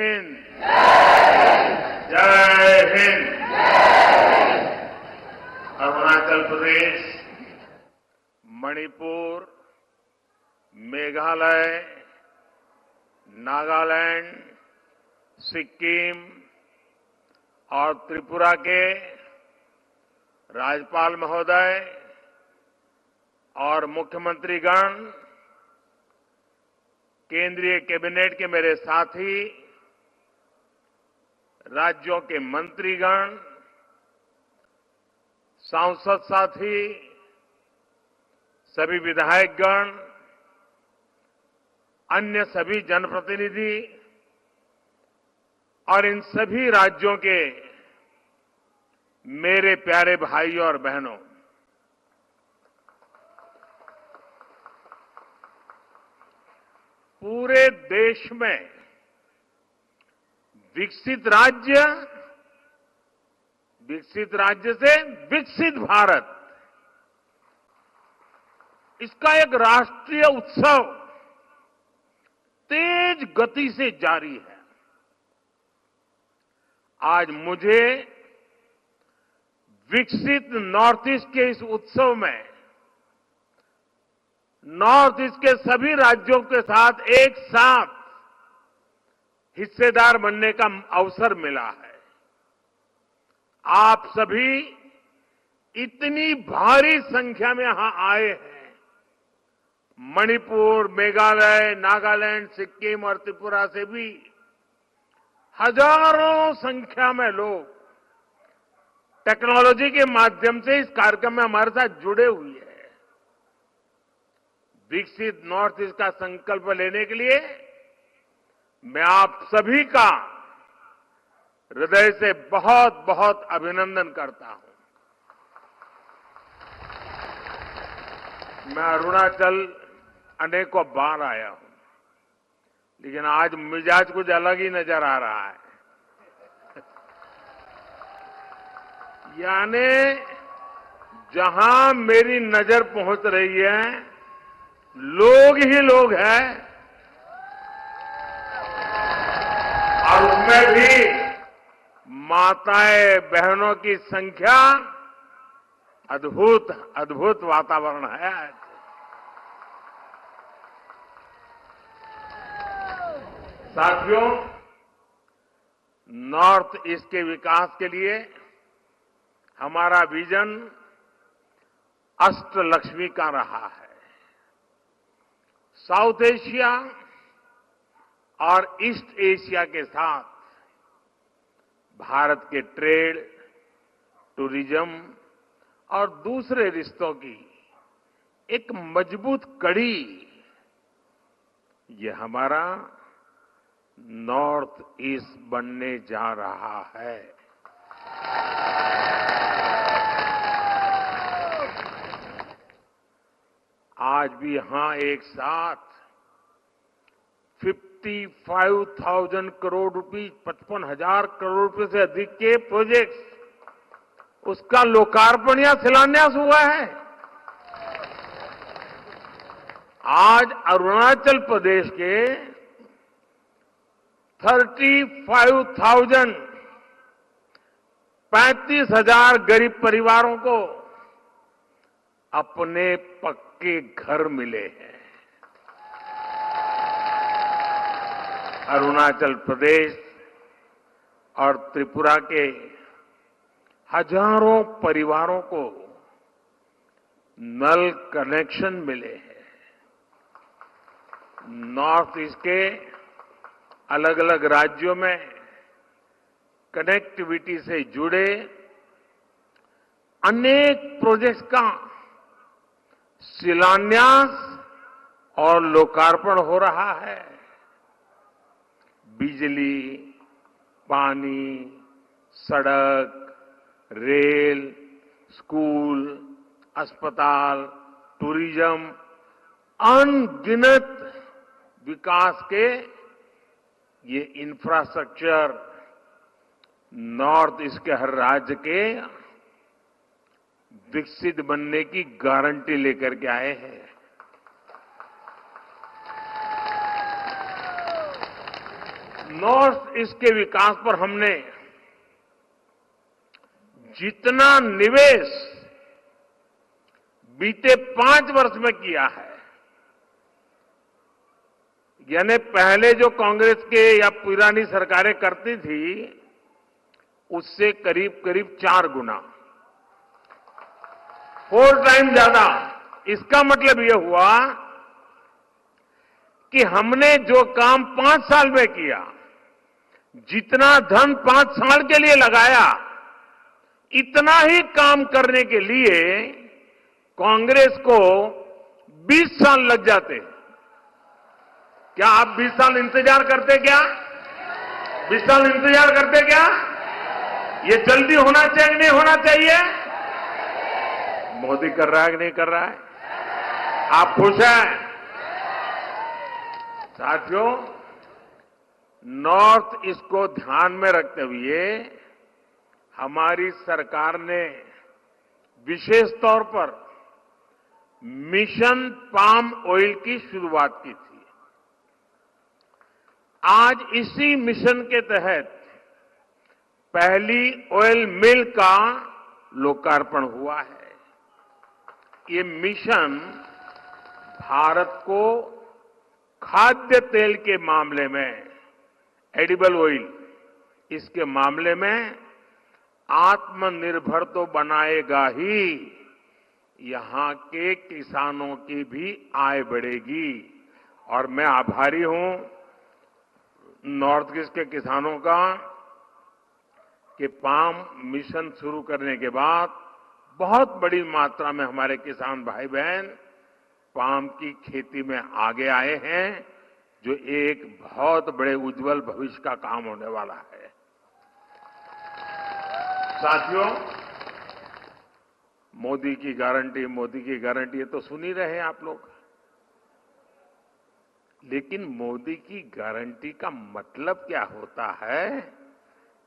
हिंद। जय हिंद। अरुणाचल प्रदेश, मणिपुर, मेघालय, नागालैंड, सिक्किम और त्रिपुरा के राज्यपाल महोदय और मुख्यमंत्रीगण, केंद्रीय कैबिनेट के मेरे साथी, राज्यों के मंत्रीगण, सांसद साथी, सभी विधायकगण, अन्य सभी जनप्रतिनिधि और इन सभी राज्यों के मेरे प्यारे भाइयों और बहनों, पूरे देश में विकसित राज्य से विकसित भारत, इसका एक राष्ट्रीय उत्सव तेज गति से जारी है। आज मुझे विकसित नॉर्थ ईस्ट के इस उत्सव में नॉर्थ ईस्ट के सभी राज्यों के साथ एक साथ हिस्सेदार बनने का अवसर मिला है। आप सभी इतनी भारी संख्या में यहां आए हैं। मणिपुर, मेघालय, नागालैंड, सिक्किम और त्रिपुरा से भी हजारों संख्या में लोग टेक्नोलॉजी के माध्यम से इस कार्यक्रम में हमारे साथ जुड़े हुए हैं। विकसित नॉर्थ ईस्ट का संकल्प लेने के लिए मैं आप सभी का हृदय से बहुत बहुत अभिनंदन करता हूं। मैं अरुणाचल अनेकों बार आया हूं, लेकिन आज मिजाज कुछ अलग ही नजर आ रहा है। यानी जहां मेरी नजर पहुंच रही है, लोग ही लोग हैं और उसमें भी माताएं बहनों की संख्या अद्भुत अद्भुत वातावरण है। साथियों, नॉर्थ ईस्ट के विकास के लिए हमारा विजन अष्टलक्ष्मी का रहा है। साउथ एशिया और ईस्ट एशिया के साथ भारत के ट्रेड, टूरिज्म और दूसरे रिश्तों की एक मजबूत कड़ी, ये हमारा नॉर्थ ईस्ट बनने जा रहा है। आज भी यहां एक साथ 55,000 करोड़ रुपए, 55,000 करोड़ रुपए से अधिक के प्रोजेक्ट्स, उसका लोकार्पण या शिलान्यास हुआ है। आज अरुणाचल प्रदेश के 35,000 गरीब परिवारों को अपने पक्के घर मिले हैं। अरुणाचल प्रदेश और त्रिपुरा के हजारों परिवारों को नल कनेक्शन मिले हैं। नॉर्थ ईस्ट के अलग अलग राज्यों में कनेक्टिविटी से जुड़े अनेक प्रोजेक्ट्स का शिलान्यास और लोकार्पण हो रहा है। बिजली, पानी, सड़क, रेल, स्कूल, अस्पताल, टूरिज्म, अनगिनत विकास के ये इंफ्रास्ट्रक्चर नॉर्थ ईस्ट के हर राज्य के विकसित बनने की गारंटी लेकर के आए हैं। नॉर्थ ईस्ट के विकास पर हमने जितना निवेश बीते 5 वर्ष में किया है, यानी पहले जो कांग्रेस के या पुरानी सरकारें करती थी उससे करीब करीब 4 गुना, 4 टाइम ज्यादा। इसका मतलब यह हुआ कि हमने जो काम 5 साल में किया, जितना धन 5 साल के लिए लगाया, इतना ही काम करने के लिए कांग्रेस को 20 साल लग जाते। क्या आप 20 साल इंतजार करते क्या? 20 साल इंतजार करते क्या? ये जल्दी होना चाहिए कि नहीं होना चाहिए? मोदी कर रहा है कि नहीं कर रहा है? आप खुश हैं? साथियों, नॉर्थ ईस्ट को ध्यान में रखते हुए हमारी सरकार ने विशेष तौर पर मिशन पाम ऑयल की शुरुआत की थी। आज इसी मिशन के तहत पहली ऑयल मिल का लोकार्पण हुआ है। ये मिशन भारत को खाद्य तेल के मामले में, एडिबल ऑयल, इसके मामले में आत्मनिर्भर तो बनाएगा ही, यहां के किसानों की भी आय बढ़ेगी। और मैं आभारी हूं नॉर्थ ईस्ट के किसानों का कि पाम मिशन शुरू करने के बाद बहुत बड़ी मात्रा में हमारे किसान भाई बहन पाम की खेती में आगे आए हैं, जो एक बहुत बड़े उज्जवल भविष्य का काम होने वाला है। साथियों, मोदी की गारंटी, मोदी की गारंटी, ये तो सुन ही रहे हैं आप लोग। लेकिन मोदी की गारंटी का मतलब क्या होता है,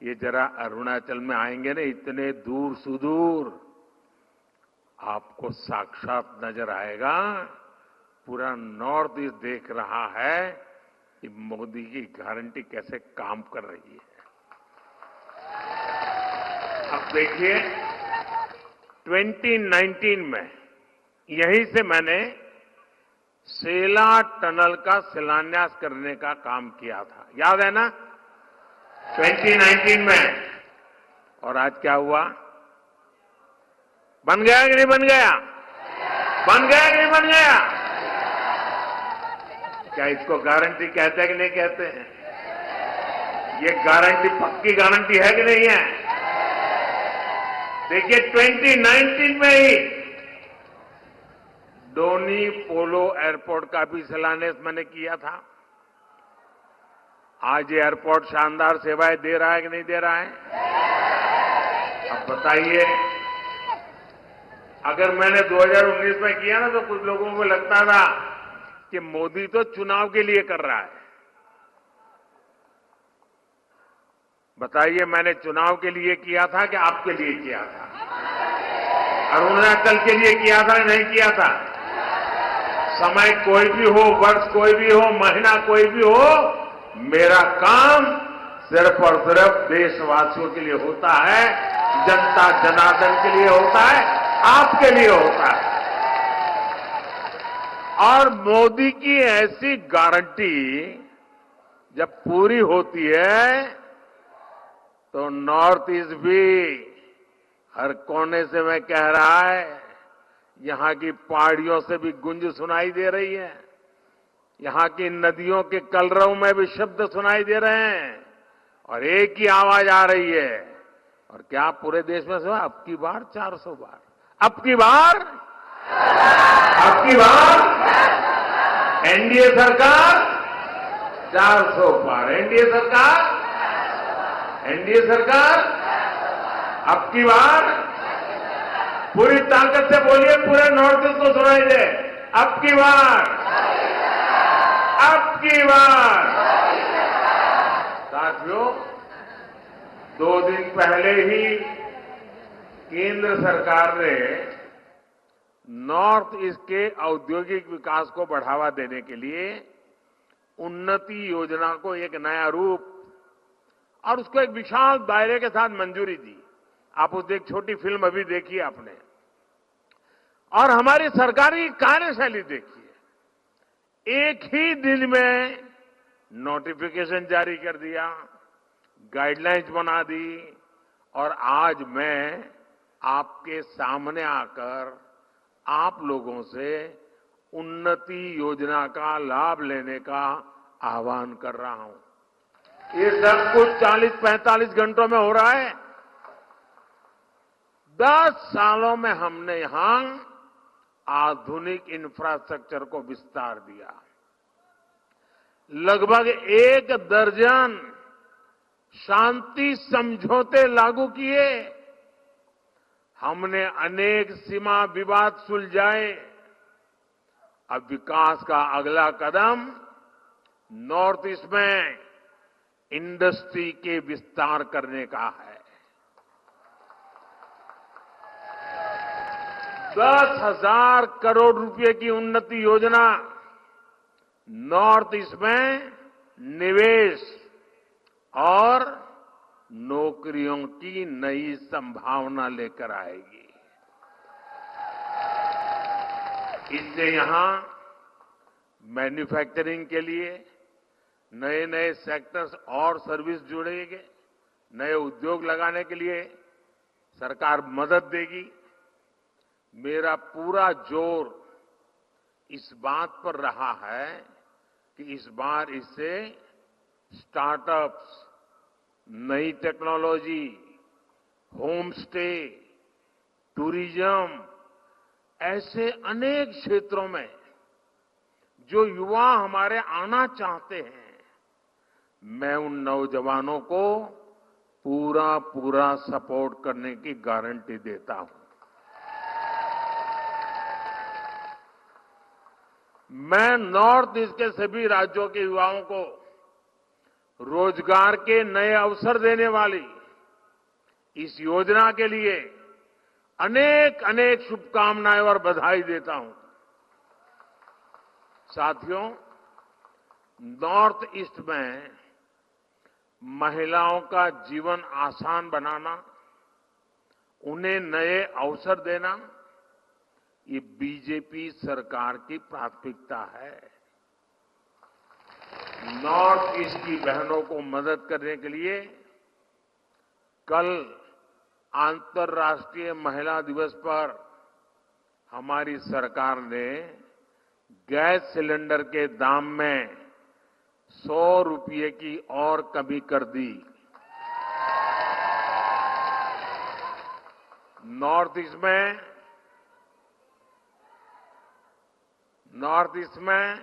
ये जरा अरुणाचल में आएंगे ना, इतने दूर सुदूर आपको साक्षात नजर आएगा। पूरा नॉर्थ ईस्ट देख रहा है कि मोदी की गारंटी कैसे काम कर रही है। अब देखिए, 2019 में यहीं से मैंने सेला टनल का शिलान्यास करने का काम किया था, याद है ना? 2019 में। और आज क्या हुआ? बन गया कि नहीं बन गया? बन गया कि नहीं बन गया? क्या इसको गारंटी कहते हैं कि नहीं कहते हैं? ये गारंटी पक्की गारंटी है कि नहीं है? देखिए, 2019 में ही डोनी पोलो एयरपोर्ट का भी शिलान्यास मैंने किया था। आज ये एयरपोर्ट शानदार सेवाएं दे रहा है कि नहीं दे रहा है? अब बताइए, अगर मैंने 2019 में किया ना, तो कुछ लोगों को लगता था कि मोदी तो चुनाव के लिए कर रहा है। बताइए, मैंने चुनाव के लिए किया था कि आपके लिए किया था? अरुणाचल के लिए किया था, नहीं किया था? समय कोई भी हो, वर्ष कोई भी हो, महीना कोई भी हो, मेरा काम सिर्फ और सिर्फ देशवासियों के लिए होता है, जनता जनार्दन के लिए होता है, आपके लिए होता है। और मोदी की ऐसी गारंटी जब पूरी होती है तो नॉर्थ ईस्ट भी हर कोने से मैं कह रहा है, यहां की पहाड़ियों से भी गूंज सुनाई दे रही है, यहां की नदियों के कलरव में भी शब्द सुनाई दे रहे हैं, और एक ही आवाज आ रही है। और क्या पूरे देश में सुना? अब की बार 400 बार, अब की बार, अब की बार एनडीए सरकार 400 पार, एनडीए सरकार, एनडीए सरकार अब की बार। पूरी ताकत से बोलिए, पूरे नॉर्थ ईस्ट को सुनाई दे, अब की बार, अब की बार। साथियों, 2 दिन पहले ही केंद्र सरकार ने नॉर्थ ईस्ट के औद्योगिक विकास को बढ़ावा देने के लिए उन्नति योजना को एक नया रूप और उसको एक विशाल दायरे के साथ मंजूरी दी। आप उस एक छोटी फिल्म अभी देखी आपने, और हमारी सरकारी कार्यशैली देखिए। एक ही दिन में नोटिफिकेशन जारी कर दिया, गाइडलाइंस बना दी, और आज मैं आपके सामने आकर आप लोगों से उन्नति योजना का लाभ लेने का आह्वान कर रहा हूं। ये सब कुछ 40-45 घंटों में हो रहा है। 10 सालों में हमने यहां आधुनिक इंफ्रास्ट्रक्चर को विस्तार दिया। लगभग 1 दर्जन शांति समझौते लागू किए। हमने अनेक सीमा विवाद सुलझाए। अब विकास का अगला कदम नॉर्थ ईस्ट में इंडस्ट्री के विस्तार करने का है। 10,000 करोड़ रुपए की उन्नति योजना नॉर्थ ईस्ट में निवेश और नौकरियों की नई संभावना लेकर आएगी। इससे यहां मैन्युफैक्चरिंग के लिए नए नए सेक्टर्स और सर्विस जुड़ेंगे। नए उद्योग लगाने के लिए सरकार मदद देगी। मेरा पूरा जोर इस बात पर रहा है कि इस बार इससे स्टार्टअप्स, नई टेक्नोलॉजी, होम स्टे, टूरिज्म, ऐसे अनेक क्षेत्रों में जो युवा हमारे आना चाहते हैं, मैं उन नौजवानों को पूरा पूरा सपोर्ट करने की गारंटी देता हूं। मैं नॉर्थ ईस्ट के सभी राज्यों के युवाओं को रोजगार के नए अवसर देने वाली इस योजना के लिए अनेक अनेक शुभकामनाएं और बधाई देता हूं। साथियों, नॉर्थ ईस्ट में महिलाओं का जीवन आसान बनाना, उन्हें नए अवसर देना, ये बीजेपी सरकार की प्राथमिकता है। नॉर्थ ईस्ट की बहनों को मदद करने के लिए कल अंतर्राष्ट्रीय महिला दिवस पर हमारी सरकार ने गैस सिलेंडर के दाम में 100 रुपये की और कमी कर दी। नॉर्थ ईस्ट में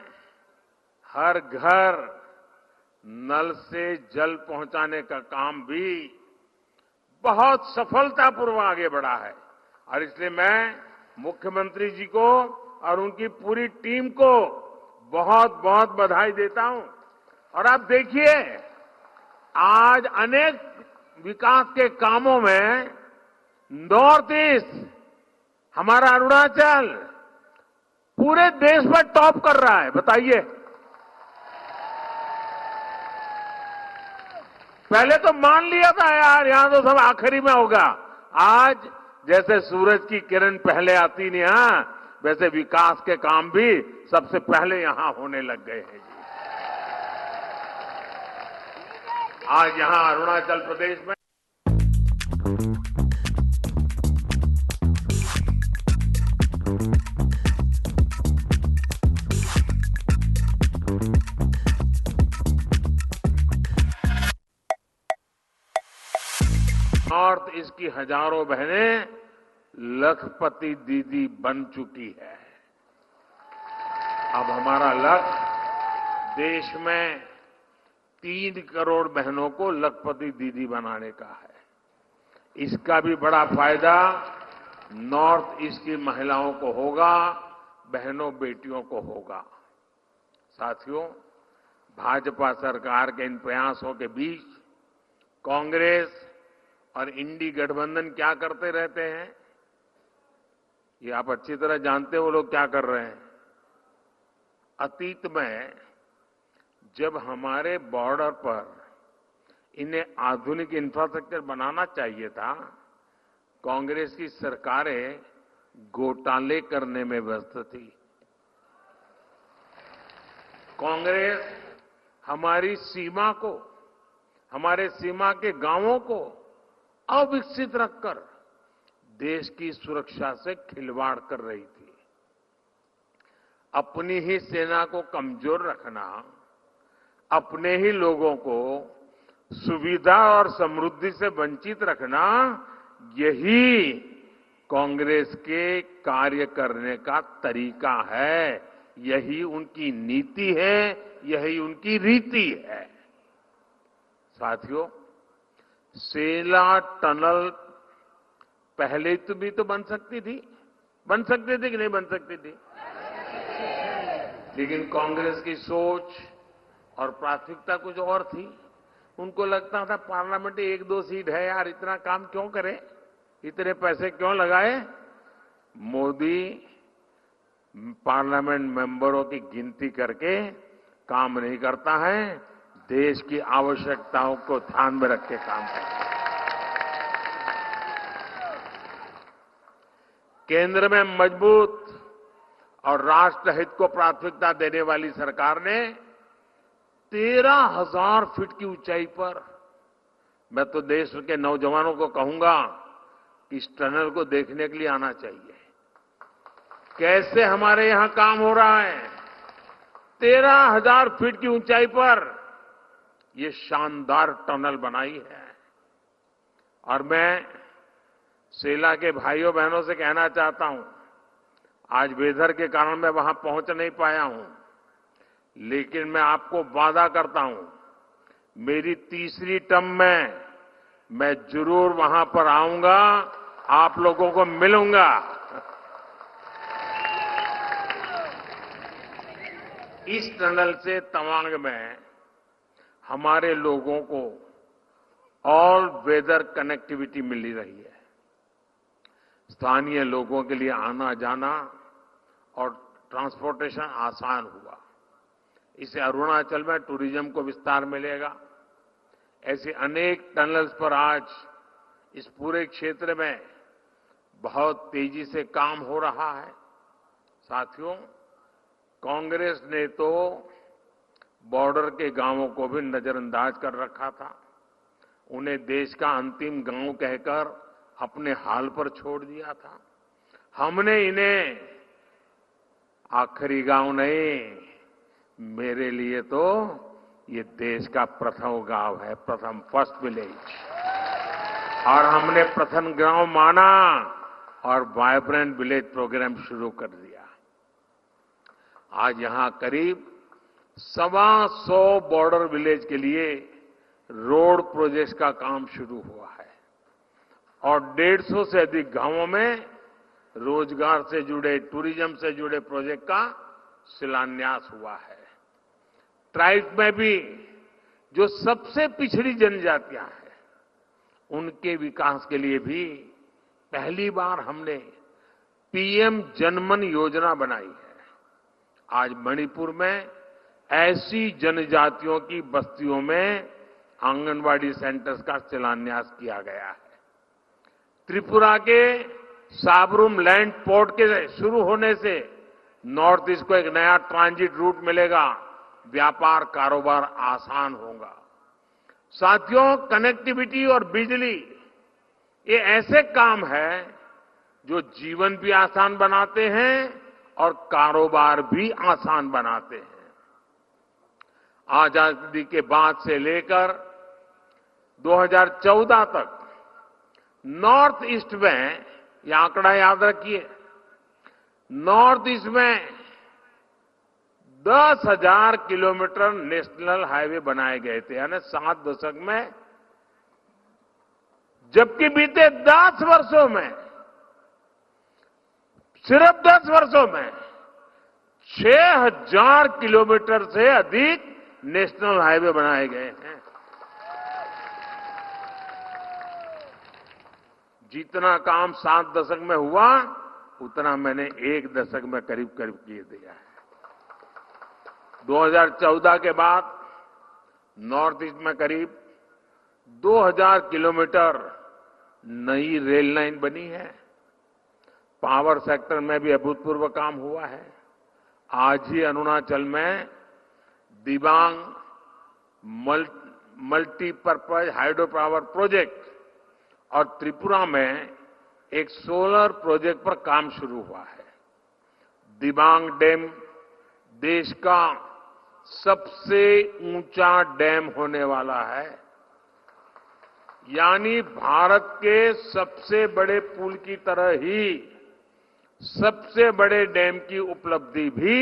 हर घर नल से जल पहुंचाने का काम भी बहुत सफलतापूर्वक आगे बढ़ा है। और इसलिए मैं मुख्यमंत्री जी को और उनकी पूरी टीम को बहुत बहुत बधाई देता हूं। और आप देखिए, आज अनेक विकास के कामों में नॉर्थ ईस्ट, हमारा अरुणाचल पूरे देश में टॉप कर रहा है। बताइए, पहले तो मान लिया था यार यहां तो सब आखिरी में होगा। आज जैसे सूरज की किरण पहले आती नहीं, वैसे विकास के काम भी सबसे पहले यहां होने लग गए हैं जी। आज यहां अरुणाचल प्रदेश में नॉर्थ ईस्ट की हजारों बहनें लखपति दीदी बन चुकी है। अब हमारा लक्ष्य देश में 3 करोड़ बहनों को लखपति दीदी बनाने का है। इसका भी बड़ा फायदा नॉर्थ ईस्ट की महिलाओं को होगा, बहनों बेटियों को होगा। साथियों, भाजपा सरकार के इन प्रयासों के बीच कांग्रेस और इंडी गठबंधन क्या करते रहते हैं, ये आप अच्छी तरह जानते हो। वो लोग क्या कर रहे हैं? अतीत में जब हमारे बॉर्डर पर इन्हें आधुनिक इंफ्रास्ट्रक्चर बनाना चाहिए था। कांग्रेस की सरकारें घोटाले करने में व्यस्त थी। कांग्रेस हमारी सीमा को, हमारे सीमा के गांवों को अविकसित रखकर देश की सुरक्षा से खिलवाड़ कर रही थी। अपनी ही सेना को कमजोर रखना, अपने ही लोगों को सुविधा और समृद्धि से वंचित रखना, यही कांग्रेस के कार्य करने का तरीका है, यही उनकी नीति है, यही उनकी रीति है। साथियों, सेला टनल पहले तो भी तो बन सकती थी कि नहीं बन सकती थी? लेकिन कांग्रेस की सोच और प्राथमिकता कुछ और थी। उनको लगता था पार्लियामेंट में 1-2 सीट है यार, इतना काम क्यों करें, इतने पैसे क्यों लगाए। मोदी पार्लियामेंट मेंबरों की गिनती करके काम नहीं करता है, देश की आवश्यकताओं को ध्यान में रख के काम करता है। केंद्र में मजबूत और राष्ट्र हित को प्राथमिकता देने वाली सरकार ने 13,000 फीट की ऊंचाई पर, मैं तो देश के नौजवानों को कहूंगा कि इस टनल को देखने के लिए आना चाहिए। कैसे हमारे यहां काम हो रहा है। 13,000 फीट की ऊंचाई पर ये शानदार टनल बनाई है। और मैं सेला के भाइयों बहनों से कहना चाहता हूं, आज वेदर के कारण मैं वहां पहुंच नहीं पाया हूं, लेकिन मैं आपको वादा करता हूं, मेरी तीसरी टर्म में मैं जरूर वहां पर आऊंगा, आप लोगों को मिलूंगा। इस टनल से तवांग में हमारे लोगों को ऑल वेदर कनेक्टिविटी मिल रही है। स्थानीय लोगों के लिए आना जाना और ट्रांसपोर्टेशन आसान हुआ। इससे अरुणाचल में टूरिज्म को विस्तार मिलेगा। ऐसे अनेक टनल्स पर आज इस पूरे क्षेत्र में बहुत तेजी से काम हो रहा है। साथियों, कांग्रेस ने तो बॉर्डर के गांवों को भी नजरअंदाज कर रखा था। उन्हें देश का अंतिम गांव कहकर अपने हाल पर छोड़ दिया था। हमने इन्हें आखिरी गांव नहीं, मेरे लिए तो ये देश का प्रथम गांव है, प्रथम फर्स्ट विलेज, और हमने प्रथम गांव माना और वाइब्रेंट विलेज प्रोग्राम शुरू कर दिया। आज यहां करीब 125 बॉर्डर विलेज के लिए रोड प्रोजेक्ट का काम शुरू हुआ है और 150 से अधिक गांवों में रोजगार से जुड़े, टूरिज्म से जुड़े प्रोजेक्ट का शिलान्यास हुआ है। ट्राइब में भी जो सबसे पिछड़ी जनजातियां हैं, उनके विकास के लिए भी पहली बार हमने पीएम जनमन योजना बनाई है। आज मणिपुर में ऐसी जनजातियों की बस्तियों में आंगनवाड़ी सेंटर्स का शिलान्यास किया गया है। त्रिपुरा के साबरूम लैंड पोर्ट के शुरू होने से नॉर्थ ईस्ट को एक नया ट्रांजिट रूट मिलेगा, व्यापार कारोबार आसान होगा। साथियों, कनेक्टिविटी और बिजली ये ऐसे काम है जो जीवन भी आसान बनाते हैं और कारोबार भी आसान बनाते हैं। आजादी के बाद से लेकर 2014 तक नॉर्थ ईस्ट में, यह आंकड़ा याद रखिए, नॉर्थ ईस्ट में 10,000 किलोमीटर नेशनल हाईवे बनाए गए थे, यानी 7 दशक में। जबकि बीते 10 वर्षों में, सिर्फ 10 वर्षों में 6,000 किलोमीटर से अधिक नेशनल हाईवे बनाए गए हैं। जितना काम 7 दशक में हुआ, उतना मैंने 1 दशक में करीब करीब किए दिया है। 2014 के बाद नॉर्थ ईस्ट में करीब 2000 किलोमीटर नई रेल लाइन बनी है। पावर सेक्टर में भी अभूतपूर्व काम हुआ है। आज ही अरुणाचल में Dibang multipurpose hydro power project और त्रिपुरा में एक सोलर प्रोजेक्ट पर काम शुरू हुआ है। दिबांग डैम देश का सबसे ऊंचा डैम होने वाला है, यानी भारत के सबसे बड़े पुल की तरह ही सबसे बड़े डैम की उपलब्धि भी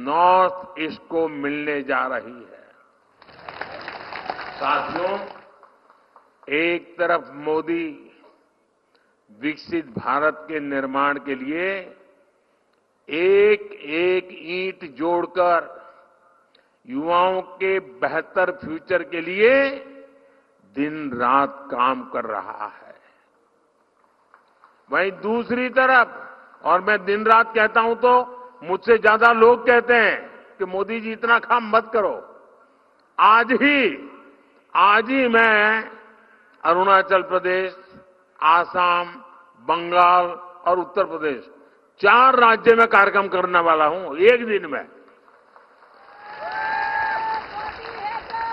नॉर्थ ईस्ट को मिलने जा रही है। साथियों, एक तरफ मोदी विकसित भारत के निर्माण के लिए एक एक ईंट जोड़कर युवाओं के बेहतर फ्यूचर के लिए दिन रात काम कर रहा है, वहीं दूसरी तरफ, और मैं दिन रात कहता हूं तो मुझसे ज्यादा लोग कहते हैं कि मोदी जी इतना काम मत करो। आज ही मैं अरुणाचल प्रदेश, आसाम, बंगाल और उत्तर प्रदेश 4 राज्य में कार्यक्रम करने वाला हूं एक दिन में।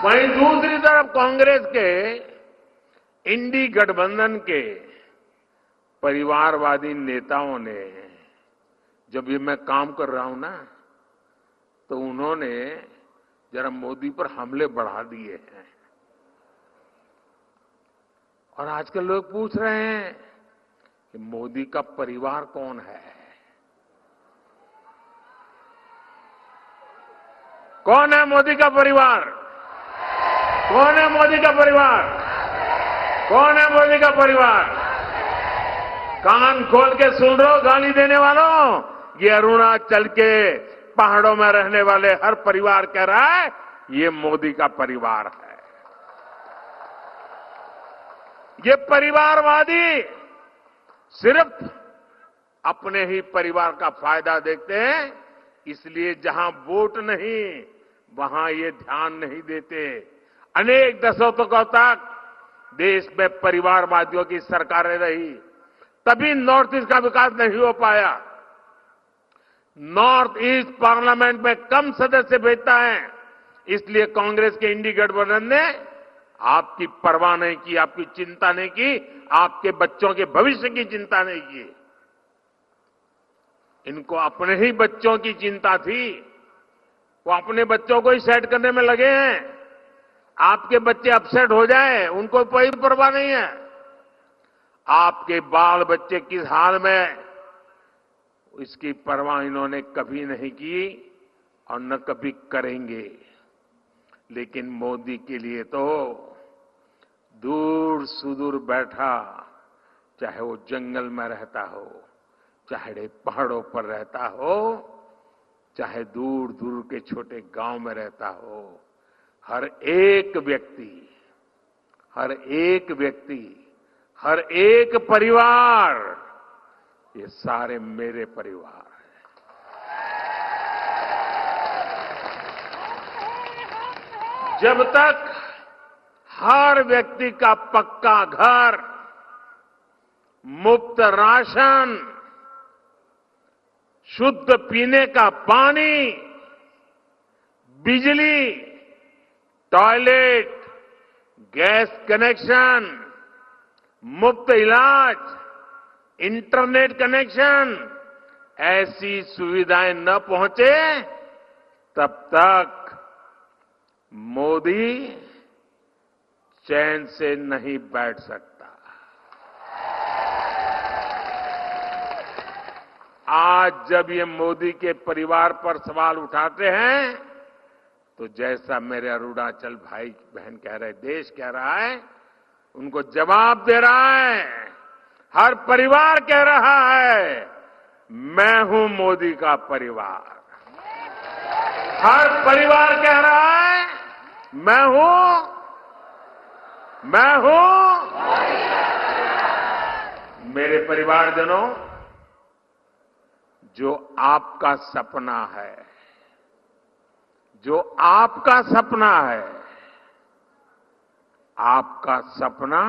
वहीं दूसरी तरफ कांग्रेस के इंडी गठबंधन के परिवारवादी नेताओं ने, जब ये मैं काम कर रहा हूं ना, तो उन्होंने जरा मोदी पर हमले बढ़ा दिए हैं। और आजकल लोग पूछ रहे हैं कि मोदी का परिवार कौन है? कौन है मोदी का परिवार? कौन है मोदी का परिवार? कौन है मोदी का परिवार? कान खोल के सुन रहे हो गाली देने वालों, ये अरुणाचल के पहाड़ों में रहने वाले हर परिवार कह रहा है ये मोदी का परिवार है। ये परिवारवादी सिर्फ अपने ही परिवार का फायदा देखते हैं, इसलिए जहां वोट नहीं वहां ये ध्यान नहीं देते। अनेक दशकों तक देश में परिवारवादियों की सरकारें रही, तभी नॉर्थ ईस्ट का विकास नहीं हो पाया। नॉर्थ ईस्ट पार्लियामेंट में कम सदस्य भेजता है, इसलिए कांग्रेस के इंडी गठबंधन ने आपकी परवाह नहीं की, आपकी चिंता नहीं की, आपके बच्चों के भविष्य की चिंता नहीं की। इनको अपने ही बच्चों की चिंता थी, वो अपने बच्चों को ही सेट करने में लगे हैं। आपके बच्चे अपसेट हो जाएं, उनको कोई परवाह नहीं है। आपके बाल बच्चे किस हाल में, इसकी परवाह इन्होंने कभी नहीं की और न कभी करेंगे। लेकिन मोदी के लिए तो दूर सुदूर बैठा, चाहे वो जंगल में रहता हो, चाहे पहाड़ों पर रहता हो, चाहे दूर दूर के छोटे गांव में रहता हो, हर एक व्यक्ति, हर एक परिवार, ये सारे मेरे परिवार हैं। जब तक हर व्यक्ति का पक्का घर, मुफ्त राशन, शुद्ध पीने का पानी, बिजली, टॉयलेट, गैस कनेक्शन, मुफ्त इलाज, इंटरनेट कनेक्शन, ऐसी सुविधाएं न पहुंचे, तब तक मोदी चैन से नहीं बैठ सकता। आज जब ये मोदी के परिवार पर सवाल उठाते हैं, तो जैसा मेरे अरुणाचल भाई बहन कह रहे, देश कह रहा है, उनको जवाब दे रहा है। हर परिवार कह रहा है मैं हूं मोदी का परिवार। हर परिवार कह रहा है मैं हूं। मेरे परिवारजनों, जो आपका सपना है, आपका सपना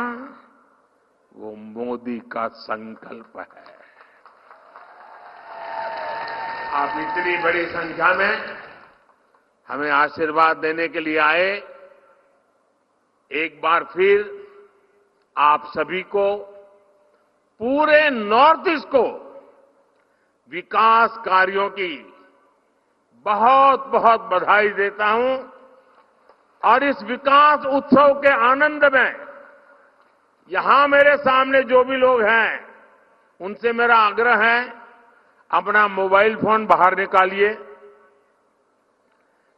वो मोदी का संकल्प है। आप इतनी बड़ी संख्या में हमें आशीर्वाद देने के लिए आए। एक बार फिर आप सभी को, पूरे नॉर्थ ईस्ट को विकास कार्यों की बहुत बहुत बधाई देता हूं। और इस विकास उत्सव के आनंद में यहां मेरे सामने जो भी लोग हैं, उनसे मेरा आग्रह है, अपना मोबाइल फोन बाहर निकालिए।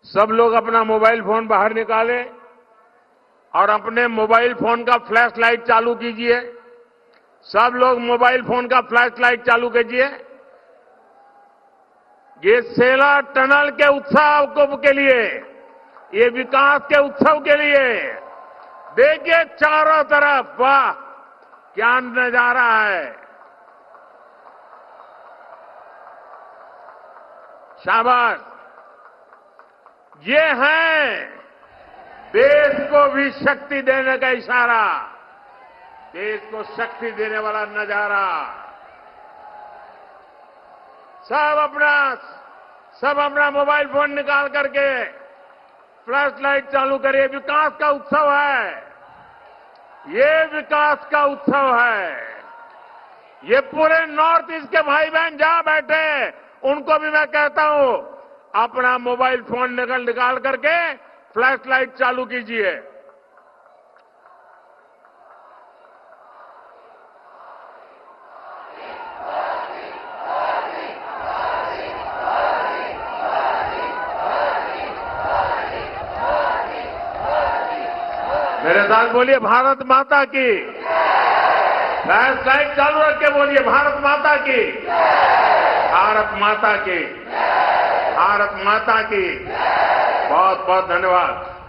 सब लोग अपना मोबाइल फोन बाहर निकालें और अपने मोबाइल फोन का फ्लैश लाइट चालू कीजिए। सब लोग मोबाइल फोन का फ्लैश लाइट चालू कीजिए। ये सेला टनल के उत्सव के लिए, ये विकास के उत्सव के लिए देखिए चारों तरफ, वाह क्या नजारा है। शाबाश। ये है देश को भी शक्ति देने का इशारा, देश को शक्ति देने वाला नजारा। सब अपना मोबाइल फोन निकाल करके फ्लैश लाइट चालू करिए। विकास का उत्सव है, ये विकास का उत्सव है। ये पूरे नॉर्थ ईस्ट के भाई बहन जहां बैठे, उनको भी मैं कहता हूं, अपना मोबाइल फोन निकाल करके फ्लैश लाइट चालू कीजिए। मेरे साथ बोलिए भारत माता की। फ्लैश लाइट चालू रख के बोलिए भारत माता की, भारत माता की, भारत माता की। बहुत बहुत धन्यवाद।